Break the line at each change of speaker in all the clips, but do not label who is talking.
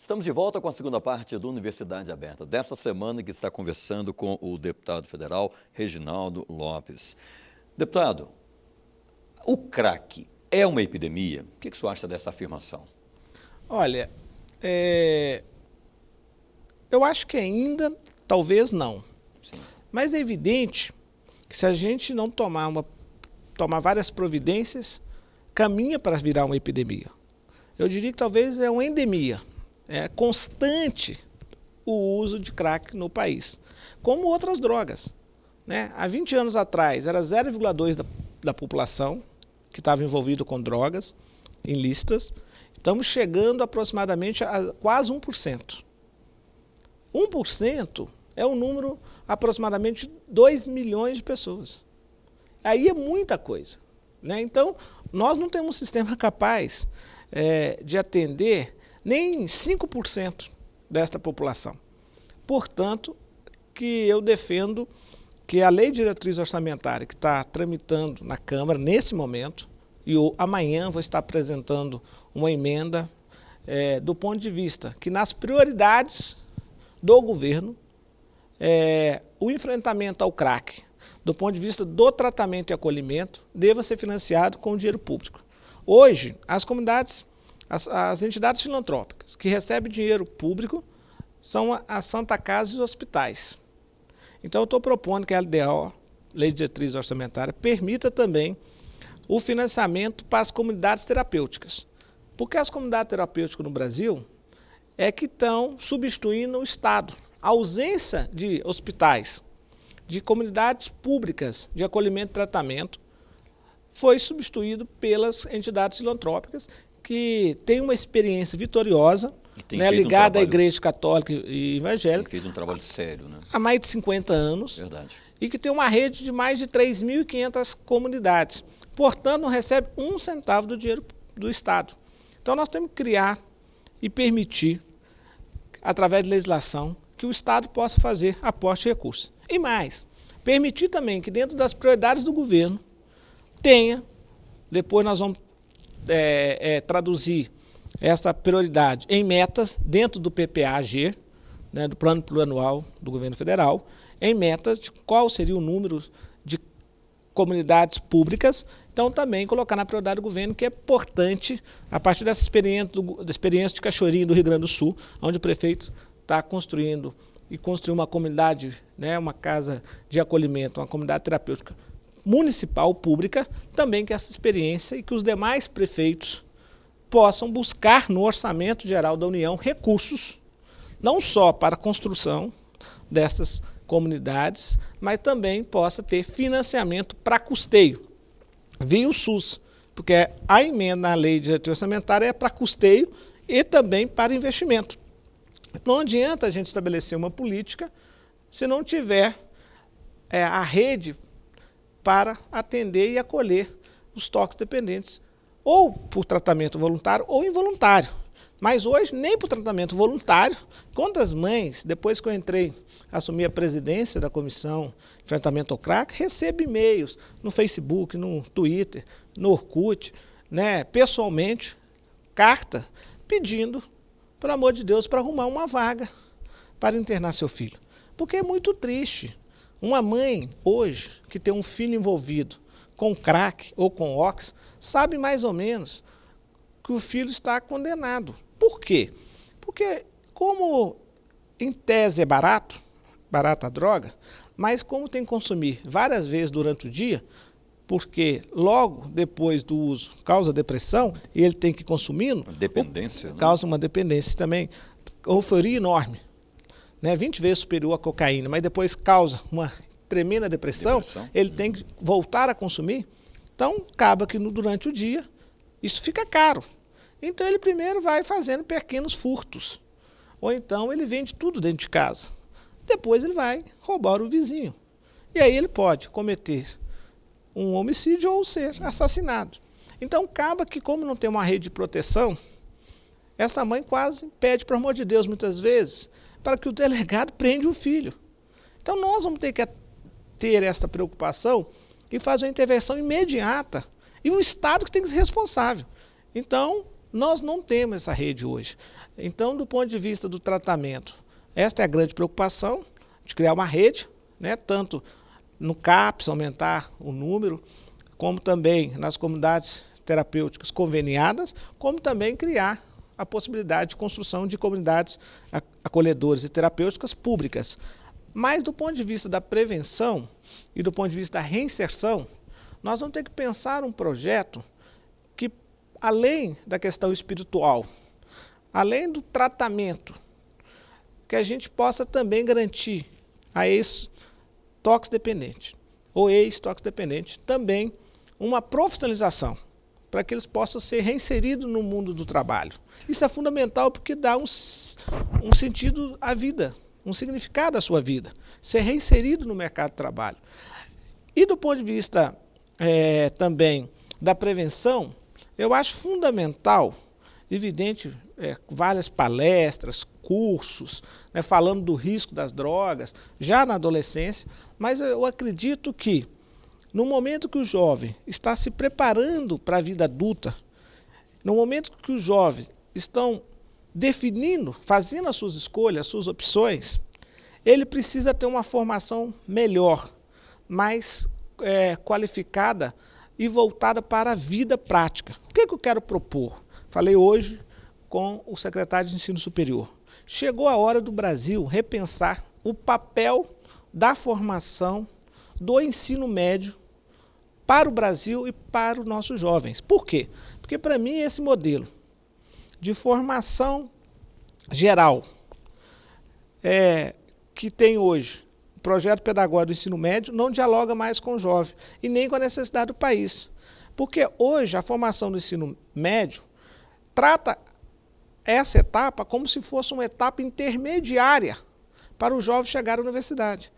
Estamos de volta com a segunda parte do Universidade Aberta, desta semana que está conversando com o deputado federal Reginaldo Lopes. Deputado, o crack é uma epidemia? O que o senhor acha dessa afirmação?
Olha, eu acho que ainda, talvez não.
Sim.
Mas é evidente que se a gente não tomar várias providências, caminha para virar uma epidemia. Eu diria que talvez é uma endemia. É constante o uso de crack no país, como outras drogas, né? Há 20 anos atrás era 0,2% da população que estava envolvido com drogas ilícitas. Estamos chegando aproximadamente a quase 1%. 1% é um número aproximadamente de 2 milhões de pessoas. Aí é muita coisa, né? Então, nós não temos um sistema capaz de atender nem 5% desta população. Portanto, que eu defendo que a Lei de Diretriz Orçamentária, que está tramitando na Câmara nesse momento, e amanhã vou estar apresentando uma emenda do ponto de vista que nas prioridades do governo, o enfrentamento ao crack, do ponto de vista do tratamento e acolhimento, deva ser financiado com dinheiro público. Hoje, as comunidades, as entidades filantrópicas que recebem dinheiro público são a Santa Casa e os hospitais. Então, eu estou propondo que a LDO, Lei de Diretriz Orçamentária, permita também o financiamento para as comunidades terapêuticas. Porque as comunidades terapêuticas no Brasil é que estão substituindo o Estado. A ausência de hospitais, de comunidades públicas de acolhimento e tratamento, foi substituído pelas entidades filantrópicas que têm uma experiência vitoriosa, né, ligada à Igreja Católica e Evangélica.
Tem feito um trabalho sério, né?
Há mais de 50 anos.
Verdade.
E que tem uma rede de mais de 3.500 comunidades. Portanto, não recebe um centavo do dinheiro do Estado. Então, nós temos que criar e permitir, através de legislação, que o Estado possa fazer aporte de recursos. E mais, permitir também que dentro das prioridades do governo tenha, depois nós vamos traduzir essa prioridade em metas dentro do PPA-G, né, do Plano Plurianual do Governo Federal, em metas de qual seria o número de comunidades públicas. Então, também colocar na prioridade do governo, que é importante, a partir dessa experiência de Cachoeirinha do Rio Grande do Sul, onde o prefeito está construindo e construiu uma comunidade, né, uma casa de acolhimento, uma comunidade terapêutica municipal, pública, também que essa experiência e que os demais prefeitos possam buscar no orçamento geral da União recursos, não só para a construção dessas comunidades, mas também possa ter financiamento para custeio, via o SUS, porque a emenda à Lei de Diretriz Orçamentária é para custeio e também para investimento. Não adianta a gente estabelecer uma política se não tiver a rede para atender e acolher os toxicodependentes, ou por tratamento voluntário ou involuntário. Mas hoje, nem por tratamento voluntário, quantas mães, depois que eu assumi a presidência da Comissão de Enfrentamento ao Crack, recebo e-mails no Facebook, no Twitter, no Orkut, né, pessoalmente, carta, pedindo, pelo amor de Deus, para arrumar uma vaga para internar seu filho. Porque é muito triste. Uma mãe, hoje, que tem um filho envolvido com crack ou com ox, sabe mais ou menos que o filho está condenado. Por quê? Porque, como em tese é barata a droga, mas como tem que consumir várias vezes durante o dia, porque logo depois do uso causa depressão e ele tem que ir consumindo,
dependência,
causa uma dependência também, euforia enorme, né, 20 vezes superior à cocaína, mas depois causa uma tremenda depressão. Ele tem que voltar a consumir. Então, acaba que durante o dia isso fica caro. Então, ele primeiro vai fazendo pequenos furtos. Ou então, ele vende tudo dentro de casa. Depois, ele vai roubar o vizinho. E aí, ele pode cometer um homicídio ou ser assassinado. Então, acaba que, como não tem uma rede de proteção, essa mãe quase pede, pelo amor de Deus, muitas vezes, para que o delegado prenda o filho. Então, nós vamos ter que ter essa preocupação e fazer uma intervenção imediata. E um Estado que tem que ser responsável. Então, Nós não temos essa rede hoje. Então, do ponto de vista do tratamento, esta é a grande preocupação de criar uma rede, né, tanto no CAPS, aumentar o número, como também nas comunidades terapêuticas conveniadas, como também criar a possibilidade de construção de comunidades acolhedoras e terapêuticas públicas. Mas do ponto de vista da prevenção e do ponto de vista da reinserção, nós vamos ter que pensar um projeto que, além da questão espiritual, além do tratamento, que a gente possa também garantir a ex-toxidependente ou ex-toxidependente também uma profissionalização, para que eles possam ser reinseridos no mundo do trabalho. Isso é fundamental porque dá um sentido à vida, um significado à sua vida, ser reinserido no mercado de trabalho. E do ponto de vista também da prevenção, eu acho fundamental, evidente, várias palestras, cursos, né, falando do risco das drogas, já na adolescência, mas eu acredito que no momento que o jovem está se preparando para a vida adulta, no momento que os jovens estão definindo, fazendo as suas escolhas, as suas opções, ele precisa ter uma formação melhor, mais qualificada e voltada para a vida prática. O que eu quero propor? Falei hoje com o secretário de Ensino Superior. Chegou a hora do Brasil repensar o papel da formação do ensino médio para o Brasil e para os nossos jovens. Por quê? Porque, para mim, esse modelo de formação geral que tem hoje, o projeto pedagógico do ensino médio, não dialoga mais com o jovem e nem com a necessidade do país. Porque hoje a formação do ensino médio trata essa etapa como se fosse uma etapa intermediária para o jovem chegar à universidade.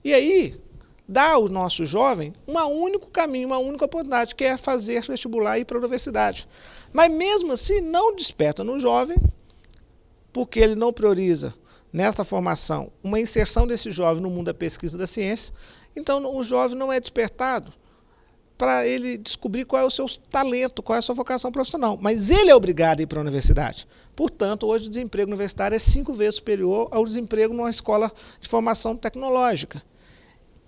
E aí dá ao nosso jovem um único caminho, uma única oportunidade, que é fazer vestibular e ir para a universidade. Mas mesmo assim não desperta no jovem, porque ele não prioriza nessa formação uma inserção desse jovem no mundo da pesquisa da ciência. Então o jovem não é despertado para ele descobrir qual é o seu talento, qual é a sua vocação profissional. Mas ele é obrigado a ir para a universidade. Portanto, hoje o desemprego universitário é 5 vezes superior ao desemprego numa escola de formação tecnológica.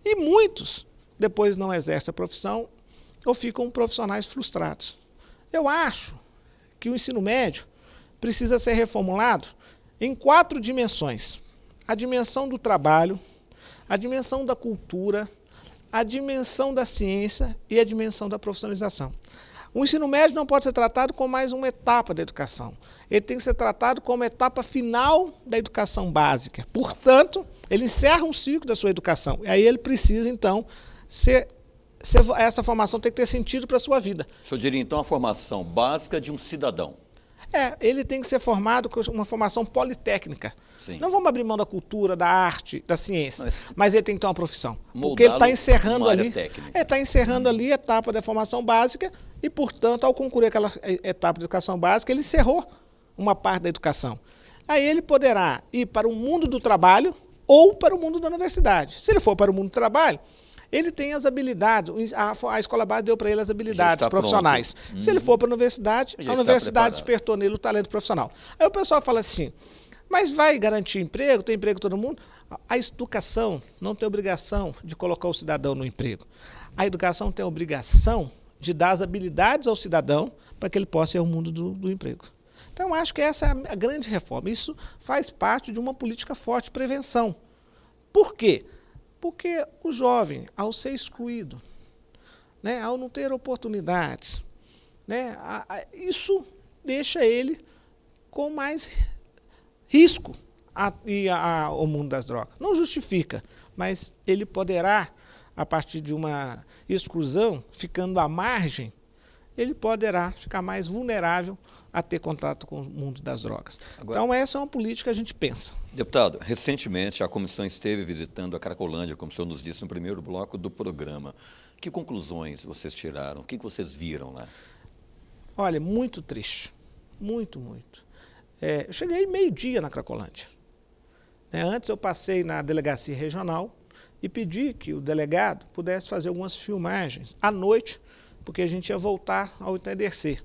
E muitos depois não exercem a profissão ou ficam profissionais frustrados. Eu acho que o ensino médio precisa ser reformulado em 4 dimensões. A dimensão do trabalho, a dimensão da cultura, a dimensão da ciência e a dimensão da profissionalização. O ensino médio não pode ser tratado como mais uma etapa da educação. Ele tem que ser tratado como etapa final da educação básica. Portanto, ele encerra um ciclo da sua educação. E aí ele precisa, então, essa formação tem que ter sentido para a sua vida.
O senhor diria, então, a formação básica de um cidadão?
Ele tem que ser formado com uma formação politécnica.
Sim.
Não vamos abrir mão da cultura, da arte, da ciência, mas ele tem que ter uma profissão. Porque
Moldá-lo
ele está encerrando
numa área
ali,
técnica.
ele está encerrando ali a etapa da formação básica e, portanto, ao concluir aquela etapa de educação básica, ele encerrou uma parte da educação. Aí ele poderá ir para o mundo do trabalho ou para o mundo da universidade. Se ele for para o mundo do trabalho, ele tem as habilidades, a escola base deu para ele as habilidades profissionais. Se ele for para a universidade despertou nele o talento profissional. Aí o pessoal fala assim, mas vai garantir emprego? Tem emprego todo mundo? A educação não tem obrigação de colocar o cidadão no emprego. A educação tem a obrigação de dar as habilidades ao cidadão para que ele possa ir ao mundo do emprego. Então, acho que essa é a grande reforma. Isso faz parte de uma política forte de prevenção. Por quê? Porque o jovem, ao ser excluído, né, ao não ter oportunidades, né, isso deixa ele com mais risco ao mundo das drogas. Não justifica, mas ele poderá, a partir de uma exclusão, ficando à margem, ele poderá ficar mais vulnerável a ter contato com o mundo das drogas. Agora, então, essa é uma política que a gente pensa.
Deputado, recentemente a comissão esteve visitando a Cracolândia, como o senhor nos disse no primeiro bloco do programa. Que conclusões vocês tiraram? O que vocês viram lá?
Olha, muito triste. Muito, muito. Eu cheguei meio-dia na Cracolândia. Antes eu passei na delegacia regional e pedi que o delegado pudesse fazer algumas filmagens à noite, porque a gente ia voltar ao entardecer,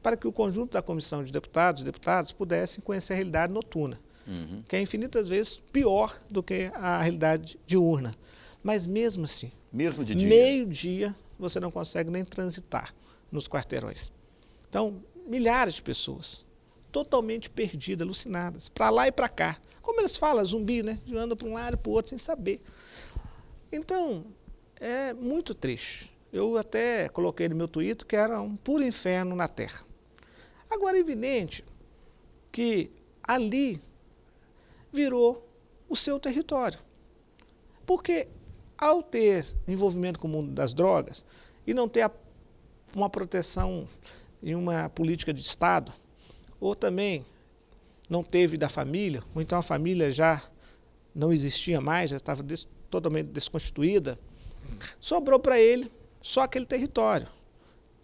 para que o conjunto da comissão de deputados e deputadas pudessem conhecer a realidade noturna, que é infinitas vezes pior do que a realidade diurna. Mas mesmo assim,
mesmo de dia,
meio-dia, você não consegue nem transitar nos quarteirões. Então, milhares de pessoas totalmente perdidas, alucinadas, para lá e para cá. Como eles falam, zumbi, né? De anda para um lado e para o outro sem saber. Então, é muito triste. Eu até coloquei no meu Twitter que era um puro inferno na Terra. Agora, é evidente que ali virou o seu território. Porque, ao ter envolvimento com o mundo das drogas e não ter uma proteção e uma política de Estado, ou também não teve da família, ou então a família já não existia mais, já estava totalmente desconstituída, sobrou para ele só aquele território.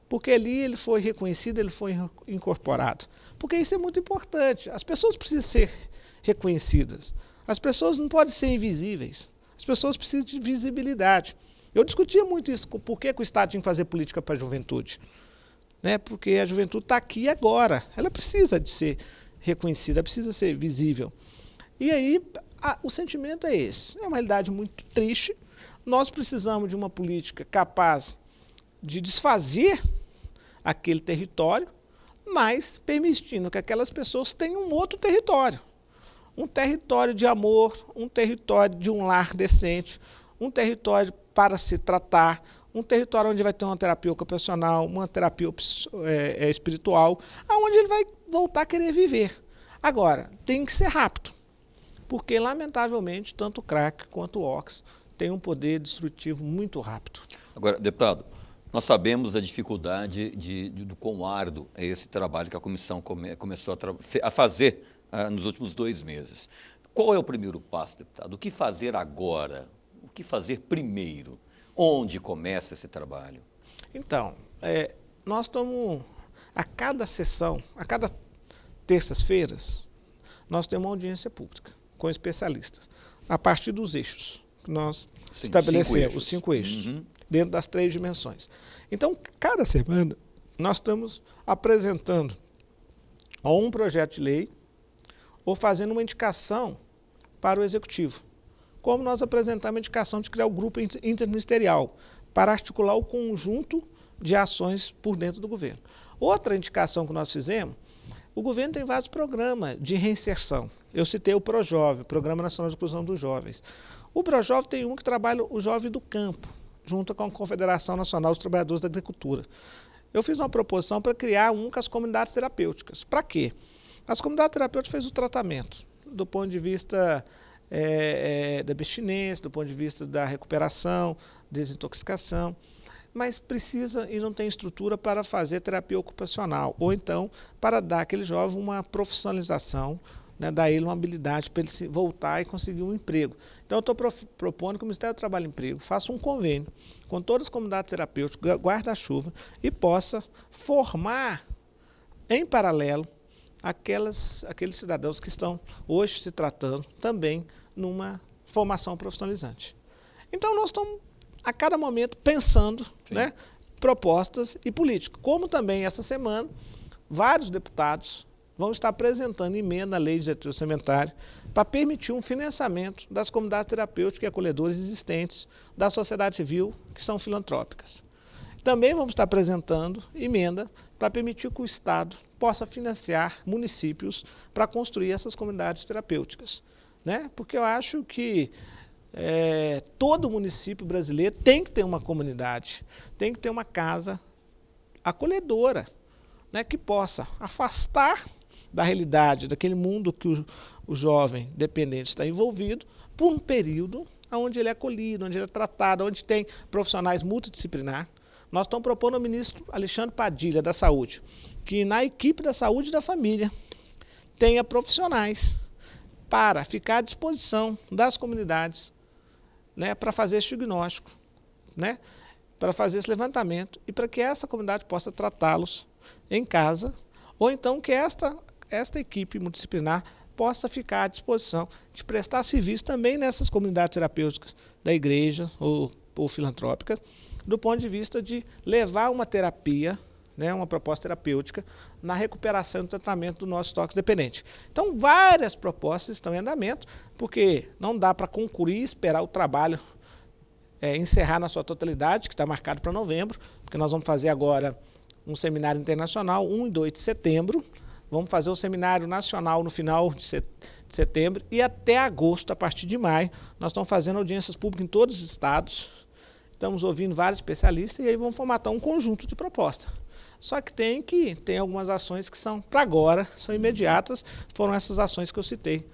Porque ali ele foi reconhecido, ele foi incorporado. Porque isso é muito importante. As pessoas precisam ser reconhecidas. As pessoas não podem ser invisíveis. As pessoas precisam de visibilidade. Eu discutia muito isso, por que o Estado tinha que fazer política para a juventude. Né? Porque a juventude está aqui agora. Ela precisa de ser reconhecida, precisa ser visível. E aí o sentimento é esse. É uma realidade muito triste. Nós precisamos de uma política capaz de desfazer aquele território, mas permitindo que aquelas pessoas tenham um outro território. Um território de amor, um território de um lar decente, um território para se tratar, um território onde vai ter uma terapia ocupacional, uma terapia espiritual, aonde ele vai voltar a querer viver. Agora, tem que ser rápido, porque, lamentavelmente, tanto o crack quanto o ox têm um poder destrutivo muito rápido.
Agora, deputado, nós sabemos da dificuldade do quão árduo é esse trabalho que a comissão começou a fazer nos últimos 2 meses. Qual é o primeiro passo, deputado? O que fazer agora? O que fazer primeiro? Onde começa esse trabalho?
Então, nós estamos, a cada sessão, a cada terças-feiras, nós temos uma audiência pública com especialistas, a partir dos eixos que nós estabelecemos, os 5 eixos, dentro das 3 dimensões. Então, cada semana, nós estamos apresentando ou um projeto de lei ou fazendo uma indicação para o Executivo. Como nós apresentamos a indicação de criar o grupo interministerial para articular o conjunto de ações por dentro do governo. Outra indicação que nós fizemos, o governo tem vários programas de reinserção. Eu citei o ProJovem, Programa Nacional de Inclusão dos Jovens. O ProJovem tem um que trabalha o jovem do campo, junto com a Confederação Nacional dos Trabalhadores da Agricultura. Eu fiz uma proposição para criar um com as comunidades terapêuticas. Para quê? As comunidades terapêuticas fazem o tratamento, do ponto de vista da abstinência, do ponto de vista da recuperação, desintoxicação, mas precisa e não tem estrutura para fazer terapia ocupacional, ou então para dar àquele jovem uma profissionalização, né, dar a ele uma habilidade para ele voltar e conseguir um emprego. Então, eu estou propondo que o Ministério do Trabalho e Emprego faça um convênio com todas as comunidades terapêuticas, guarda-chuva, e possa formar, em paralelo, aqueles cidadãos que estão hoje se tratando também numa formação profissionalizante. Então, nós estamos, a cada momento, pensando, né, propostas e política. Como também, essa semana, vários deputados vão estar apresentando emenda à lei de diretriz orçamentária para permitir um financiamento das comunidades terapêuticas e acolhedoras existentes da sociedade civil, que são filantrópicas. Também vamos estar apresentando emenda para permitir que o Estado possa financiar municípios para construir essas comunidades terapêuticas. Né? Porque eu acho que todo município brasileiro tem que ter uma comunidade, tem que ter uma casa acolhedora, né, que possa afastar da realidade, daquele mundo que o jovem dependente está envolvido, por um período onde ele é acolhido, onde ele é tratado, onde tem profissionais multidisciplinares. Nós estamos propondo ao ministro Alexandre Padilha, da Saúde, que na equipe da saúde da família tenha profissionais para ficar à disposição das comunidades, né, para fazer esse diagnóstico, né, para fazer esse levantamento e para que essa comunidade possa tratá-los em casa, ou então que esta equipe multidisciplinar possa ficar à disposição de prestar serviço também nessas comunidades terapêuticas da igreja ou filantrópicas, do ponto de vista de levar uma terapia né, uma proposta terapêutica na recuperação e tratamento do nosso toxicodependente. Então, várias propostas estão em andamento, porque não dá para concluir e esperar o trabalho encerrar na sua totalidade, que está marcado para novembro, porque nós vamos fazer agora um seminário internacional, 1 e 2 de setembro, vamos fazer o seminário nacional no final de setembro e até agosto, a partir de maio, nós estamos fazendo audiências públicas em todos os estados, estamos ouvindo vários especialistas e aí vamos formatar um conjunto de propostas. Só que tem algumas ações que são para agora, são imediatas, foram essas ações que eu citei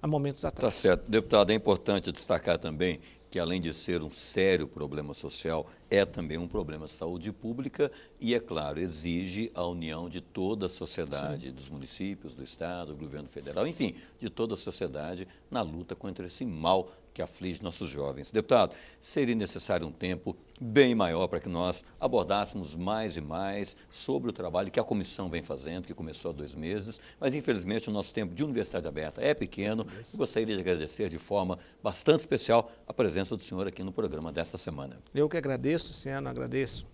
há momentos atrás.
Tá certo. Deputado, é importante destacar também que, além de ser um sério problema social, é também um problema de saúde pública e, é claro, exige a união de toda a sociedade, sim, dos municípios, do Estado, do governo federal, enfim, de toda a sociedade na luta contra esse mal que aflige nossos jovens. Deputado, seria necessário um tempo bem maior para que nós abordássemos mais e mais sobre o trabalho que a comissão vem fazendo, que começou há 2 meses, mas infelizmente o nosso tempo de Universidade Aberta é pequeno e gostaria de agradecer de forma bastante especial a presença do senhor aqui no programa desta semana.
Eu que agradeço, Luciano, agradeço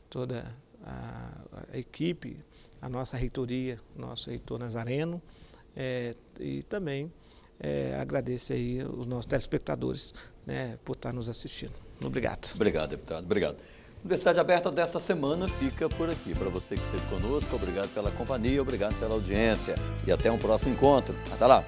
toda a equipe, a nossa reitoria, nosso reitor Nazareno, e também agradeço aí os nossos telespectadores, né, por estar nos assistindo. Obrigado.
Obrigado, deputado. Obrigado. Universidade Aberta desta semana fica por aqui. Para você que esteve conosco, obrigado pela companhia, obrigado pela audiência e até um próximo encontro. Até lá.